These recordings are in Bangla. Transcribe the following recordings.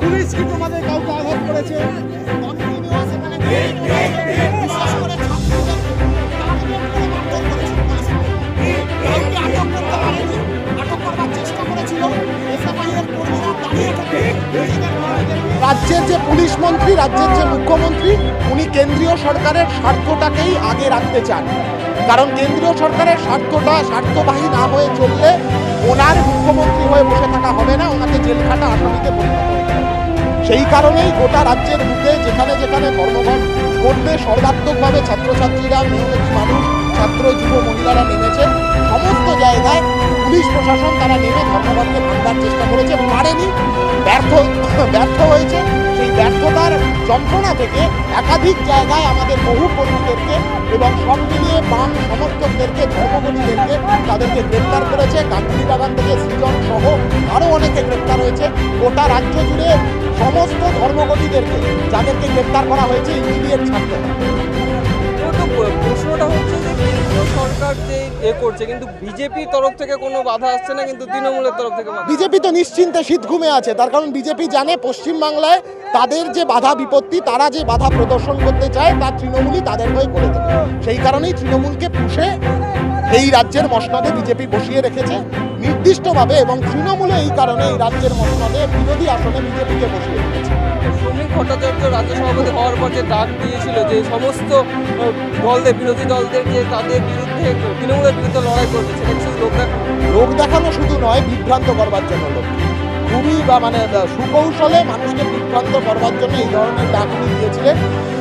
পুলিশ কি তোমাদের কাউকে আঘাত করেছে? রাজ্যের যে পুলিশ মন্ত্রী, রাজ্যের যে মুখ্যমন্ত্রী, উনি কেন্দ্রীয় সরকারের স্বার্থটাকেই আগে রাখতে চান। কারণ কেন্দ্রীয় সরকারের স্বার্থটা স্বার্থবাহী না হয়ে চললে ওনার মুখ্যমন্ত্রী হয়ে বসে থাকা হবে না, ওনাকে জেলখাটা আসামিতে পরিণত হবে। সেই কারণেই গোটা রাজ্যের বুকে যেখানে যেখানে ধর্মঘট করতে সর্বাত্মকভাবে ছাত্রছাত্রীরা, মেহনতি মানুষ, ছাত্র যুব মহিলারা নেমেছে। সমস্ত জায়গায় পুলিশ প্রশাসন তারা নেমে ধর্মঘটকে ভাঙবার চেষ্টা করেছে, পারেনি, ব্যর্থ হয়েছে। সেই ব্যর্থতার যন্ত্রণা থেকে একাধিক জায়গায় আমাদের বহু কর্মীদেরকে এবং সব মিলিয়ে বাম সমর্থকদেরকে, ধর্মঘটীদেরকে তাদেরকে গ্রেপ্তার করেছে। গান্ধী বাগান থেকে সৃজন সহ আরও অনেকে গ্রেপ্তার হয়েছে। গোটা রাজ্য জুড়ে সমস্ত ধর্মঘটীদেরকে যাদেরকে গ্রেপ্তার করা হয়েছে ইমিডিয়েট ছাড়তে হবে। প্রশ্নটা হচ্ছে যে কেন্দ্রীয় সরকার যে করছে, কিন্তু বিজেপির তরফ থেকে কোনো বাধা আসছে না, কিন্তু তৃণমূলের তরফ থেকে বিজেপি তো নিশ্চিন্তে শীত ঘুমে আছে। তার কারণ বিজেপি জানে পশ্চিমবাংলায় তাদের যে বাধা বিপত্তি, তারা যে বাধা প্রদর্শন করতে চায় তার তৃণমূলই তাদের হয়ে করে দেবে। সেই কারণেই তৃণমূলকে পুষে এই রাজ্যের মসনদে বিজেপি বসিয়ে রেখেছে নির্দিষ্টভাবে, এবং তৃণমূলে এই কারণে এই রাজ্যের মসনদে বিরোধী আসনে বিজেপিকে বসিয়ে রেখেছে। শ্রমিক ভট্টাচার্য রাজ্য সভাপতি হওয়ার পর যে ডাক দিয়েছিল যে সমস্ত দলদের, বিরোধী দলদের, যে তাদের বিরুদ্ধে তৃণমূলের বিরুদ্ধে লড়াই করবে, সেটা শুধু লোক দেখানো শুধু নয়, বিভ্রান্ত করবার জন্য লোক খুবই সুকৌশলে মানুষকে বিভ্রান্ত করবার জন্য এই ধরনের ডাক উনি দিয়েছিলেন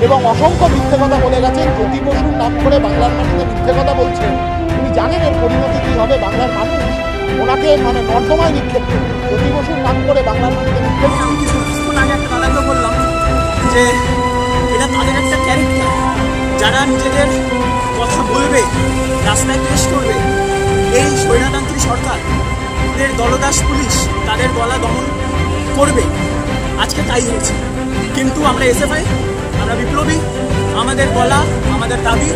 এবং অসংখ্য মিথ্যে কথা বলে গেছেন। জ্যোতি বসুর নাম করে বাংলার মানুষকে মিথ্যে কথা বলছেন। তিনি জানেন এর পরিণতি কী হবে। বাংলার মানুষ ওনাকে নর্দমায় নিক্ষেপ করবে। জ্যোতি বসুর নাম করে বাংলার মানুষকে নিক্ষেপ দাদাকে বললাম যে এটা তাদের একটা ক্যারেক্টার, যারা নিজেদের কথা বলবে, রাস্তায় পেশ করবে। এই স্বৈরতান্ত্রিক সরকারের দলদাস পুলিশ তাদের গলা দমন করবে। আজকে তাই হয়েছে। কিন্তু আমরা এসএফআই, আমরা বিপ্লবী, আমাদের গলা, আমাদের দাবি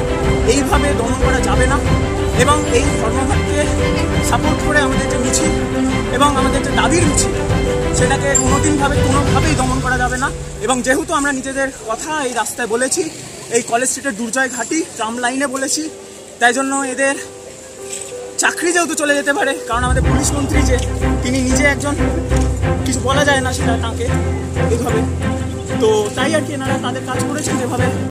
এইভাবে দমন করা যাবে না। এবং এই ধর্মঘটকে সাপোর্ট করে আমাদের যে মিছিল এবং আমাদের যে দাবির মিছিল, সেটাকে কোনোভাবেই দমন করা যাবে না। এবং যেহেতু আমরা নিজেদের কথা এই রাস্তায় বলেছি, এই কলেজ স্ট্রিটের দুর্জয় ঘাটি ট্রাম লাইনে বলেছি, তাই জন্য এদের চাকরি যেহেতু চলে যেতে পারে, কারণ আমাদের পুলিশ মন্ত্রী যে তিনি নিজে একজন, কিছু বলা যায় না সেটা তাকে এইভাবে, তো তাই আর কি এনারা তাদের কাজ করেছেন যেভাবে।